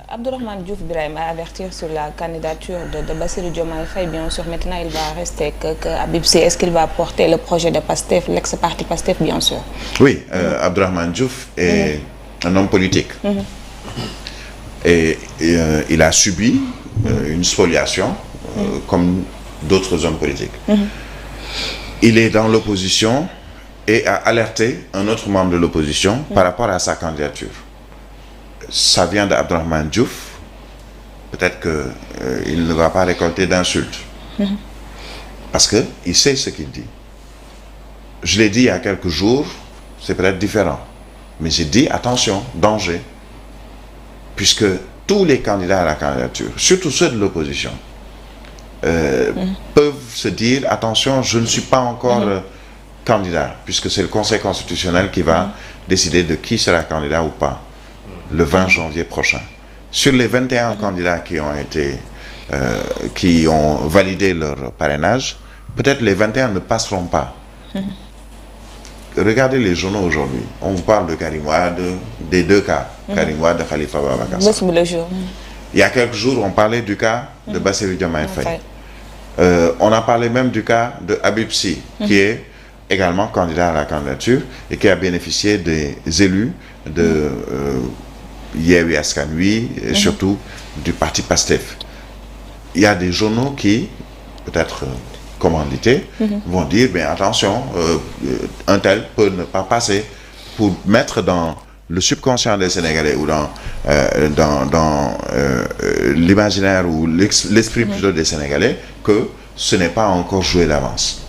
Abdourahmane Diouf Birahim a avertir sur la candidature de Bassirou Diomaye Faye. Bien sûr, maintenant il va rester que Habib Sy. Est-ce qu'il va porter le projet de PASTEF, l'ex-parti PASTEF, bien sûr? Oui, Abdourahmane Diouf est un homme politique. Et il a subi une spoliation comme d'autres hommes politiques. Il est dans l'opposition et a alerté un autre membre de l'opposition par rapport à sa candidature. Ça vient d'Abdourahmane Diouf. Peut-être qu'il ne va pas récolter d'insultes. Parce qu'il sait ce qu'il dit. Je l'ai dit il y a quelques jours, c'est peut-être différent. Mais j'ai dit, attention, danger. Puisque tous les candidats à la candidature, surtout ceux de l'opposition, peuvent se dire, attention, je ne suis pas encore candidat, puisque c'est le Conseil constitutionnel qui va décider de qui sera candidat ou pas, le 20 janvier prochain. Sur les 21 candidats qui ont validé leur parrainage, peut-être les 21 ne passeront pas. Regardez les journaux aujourd'hui. On vous parle de Karim Wade, des deux cas, Karim Wade, de Khalifa Babacar Sall. Il y a quelques jours, on parlait du cas de Bassirou Diomaye Faye. On a parlé même du cas de Habib Sy, qui est également candidat à la candidature et qui a bénéficié des élus de Yewwi Askan Wi et surtout du parti PASTEF. Il y a des journaux qui, peut-être commandités, vont dire, bien attention, un tel peut ne pas passer, pour mettre dans le subconscient des Sénégalais ou dans l'imaginaire ou l'esprit plutôt des Sénégalais que ce n'est pas encore joué d'avance.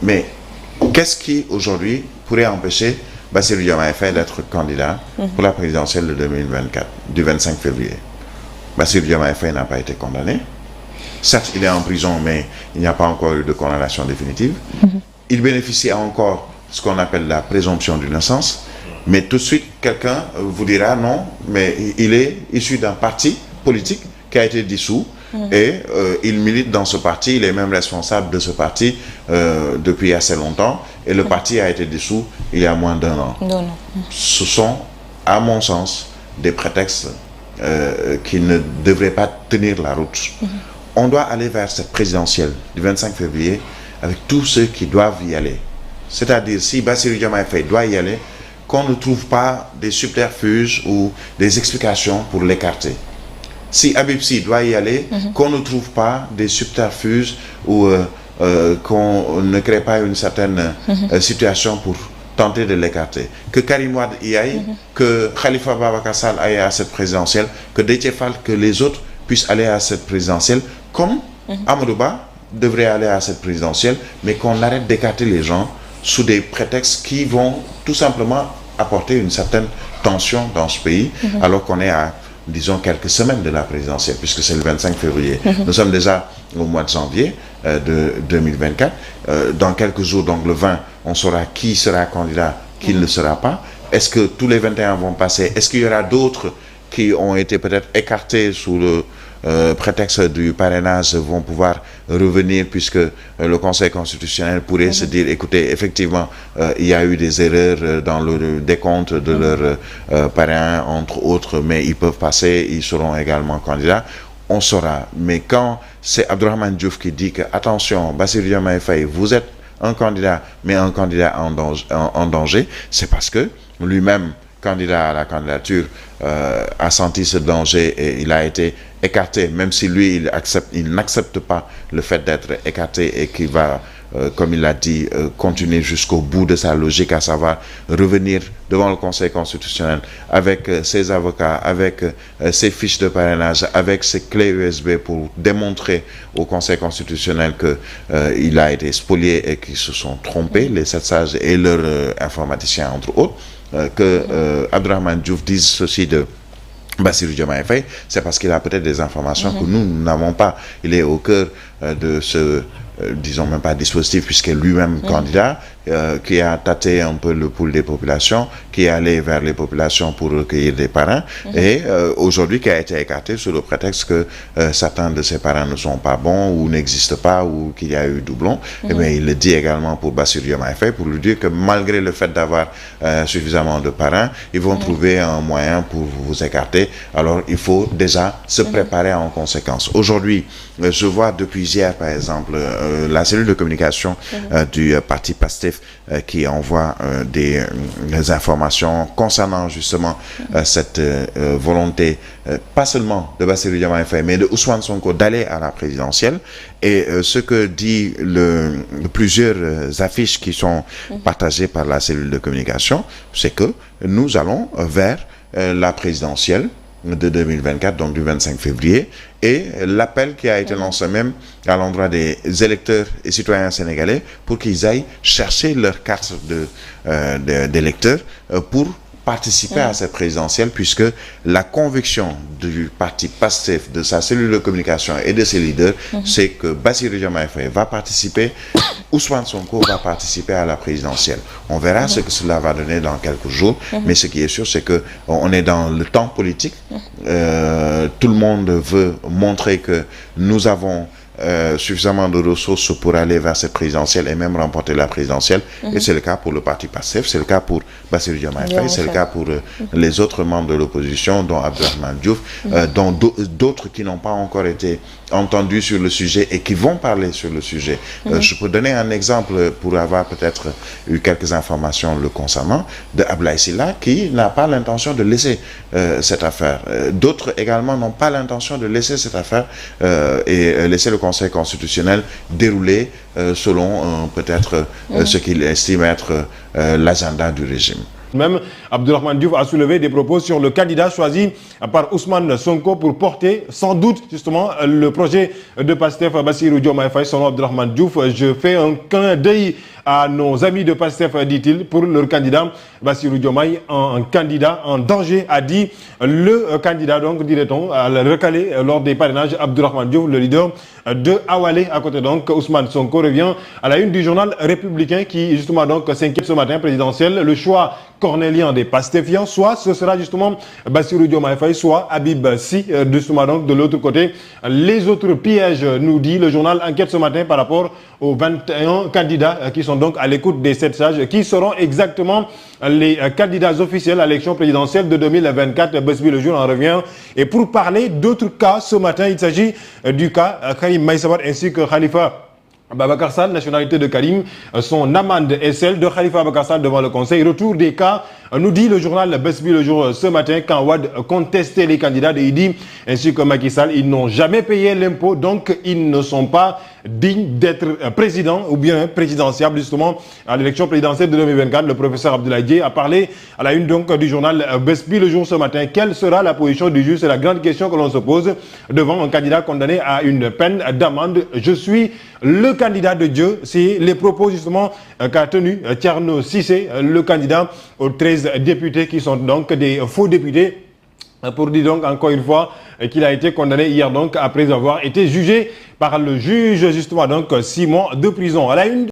Mais qu'est-ce qui aujourd'hui pourrait empêcher Bassirou Diomaye Faye d'être candidat pour la présidentielle de 2024, du 25 février? Bassirou Diomaye Faye n'a pas été condamné. Certes, il est en prison, mais il n'y a pas encore eu de condamnation définitive. Il bénéficie encore ce qu'on appelle la présomption d'innocence. Mais tout de suite, quelqu'un vous dira non, mais il est issu d'un parti politique qui a été dissous et il milite dans ce parti, il est même responsable de ce parti depuis assez longtemps et le parti a été dissous il y a moins d'1 an. Ce sont, à mon sens, des prétextes qui ne devraient pas tenir la route. On doit aller vers cette présidentielle du 25 février avec tous ceux qui doivent y aller. C'est-à-dire, si Bassirou Diomaye Faye doit y aller, qu'on ne trouve pas des subterfuges ou des explications pour l'écarter. Si Habib Sy doit y aller, qu'on ne trouve pas des subterfuges ou qu'on ne crée pas une certaine situation pour tenter de l'écarter. Que Karim Wade y aille, que Khalifa Babacar Sall aille à cette présidentielle, que Déthié Fall, que les autres puissent aller à cette présidentielle, comme Amadou Ba devrait aller à cette présidentielle, mais qu'on arrête d'écarter les gens sous des prétextes qui vont tout simplement apporter une certaine tension dans ce pays, alors qu'on est à, disons, quelques semaines de la présidentielle, puisque c'est le 25 février. Nous sommes déjà au mois de janvier de 2024. Dans quelques jours, donc le 20, on saura qui sera candidat, qui ne le sera pas. Est-ce que tous les 21 vont passer? Est-ce qu'il y aura d'autres qui ont été peut-être écartés sous le prétexte du parrainage vont pouvoir revenir, puisque le Conseil constitutionnel pourrait se dire, écoutez, effectivement, il y a eu des erreurs dans le décompte de leurs parrains, entre autres, mais ils peuvent passer, ils seront également candidats. On saura. Mais quand c'est Abdourahmane Diouf qui dit que, attention, Bassirou Diomaye Faye, vous êtes un candidat, mais un candidat en danger, c'est parce que lui-même, candidat à la candidature, a senti ce danger et il a été écarté, même si lui il n'accepte pas le fait d'être écarté et qu'il va, comme il l'a dit, continuer jusqu'au bout de sa logique, à savoir revenir devant le Conseil constitutionnel avec ses avocats, avec ses fiches de parrainage, avec ses clés USB pour démontrer au Conseil constitutionnel qu'il a été spolié et qu'ils se sont trompés, les 7 sages et leurs informaticiens entre autres. Que Abdourahmane Diouf dise ceci de Bassirou Diomaye Faye, c'est parce qu'il a peut-être des informations que nous n'avons pas. Il est au cœur de ce disons même pas dispositif puisqu'il est lui-même candidat, qui a tâté un peu le pouls des populations, qui est allé vers les populations pour recueillir des parrains et aujourd'hui qui a été écarté sous le prétexte que certains de ces parrains ne sont pas bons ou n'existent pas ou qu'il y a eu doublon. Et bien il le dit également pour Bassirou Diomaye Faye pour lui dire que malgré le fait d'avoir suffisamment de parrains, ils vont trouver un moyen pour vous écarter. Alors il faut déjà se préparer en conséquence. Aujourd'hui, je vois depuis hier par exemple la cellule de communication du parti PASTEF qui envoie des informations concernant justement cette volonté pas seulement de Bassirou Diomaye Faye mais de Ousmane Sonko d'aller à la présidentielle. Et ce que dit plusieurs affiches qui sont partagées par la cellule de communication, c'est que nous allons vers la présidentielle de 2024, donc du 25 février, et l'appel qui a été lancé même à l'endroit des électeurs et citoyens sénégalais pour qu'ils aillent chercher leur carte d'électeur pour participer à cette présidentielle, puisque la conviction du parti PASTEF, de sa cellule de communication et de ses leaders, c'est que Bassirou Diomaye Faye va participer, Ousmane Sonko va participer à la présidentielle. On verra ce que cela va donner dans quelques jours, mais ce qui est sûr, c'est que on est dans le temps politique. Tout le monde veut montrer que nous avons suffisamment de ressources pour aller vers cette présidentielle et même remporter la présidentielle. Et c'est le cas pour le parti PASTEF, c'est le cas pour Bassirou Diomaye Faye, c'est le cas pour les autres membres de l'opposition, dont Abdourahmane Diouf, dont d'autres qui n'ont pas encore été entendus sur le sujet et qui vont parler sur le sujet. Je peux donner un exemple pour avoir peut-être eu quelques informations le concernant, de Ablaye Sylla qui n'a pas l'intention de laisser cette affaire. D'autres également n'ont pas l'intention de laisser cette affaire et laisser le Conseil constitutionnel dérouler selon peut-être ce qu'il estime être l'agenda du régime. Même Abdourahmane Diouf a soulevé des propos sur le candidat choisi par Ousmane Sonko pour porter sans doute justement le projet de PASTEF Bassirou Diomaye Faye. Selon Abdourahmane Diouf, je fais un clin d'œil à nos amis de PASTEF, dit-il, pour leur candidat Bassirou Diomaye, un candidat en danger, a dit le candidat, donc dirait-on, à le recaler lors des parrainages. Abdourahmane Diouf, le leader de Awalé, à côté donc Ousmane Sonko, revient à la une du journal Républicain qui justement donc s'inquiète ce matin présidentiel. Le choix cornélien des Pastefiens, soit ce sera justement Bassirou Diomaye Faye, soit Habib Sy, justement donc de l'autre côté. Les autres pièges, nous dit le journal Enquête ce matin par rapport aux 21 candidats qui sont donc à l'écoute des 7 sages, qui seront exactement les candidats officiels à l'élection présidentielle de 2024. Besbi le jour en revient. Et pour parler d'autres cas, ce matin, il s'agit du cas Karim Meïssa Wade ainsi que Khalifa Ababacar Sall, nationalité de Karim, son amende est celle de Khalifa Ababacar Sall devant le Conseil. Retour des cas, nous dit le journal Besbi le jour ce matin, quand Wade contestait les candidats de Idi ainsi que Macky Sall, ils n'ont jamais payé l'impôt, donc ils ne sont pas dignes d'être président ou bien présidentiable justement à l'élection présidentielle de 2024. Le professeur Abdoulaye Dièye a parlé à la une donc du journal Besbi le jour ce matin. Quelle sera la position du juge? C'est la grande question que l'on se pose devant un candidat condamné à une peine d'amende. Je suis le candidat de Dieu, c'est les propos justement qu'a tenu Thierno Cissé, le candidat aux 13 députés qui sont donc des faux députés, pour dire donc encore une fois qu'il a été condamné hier donc après avoir été jugé par le juge justement donc 6 mois de prison. À la une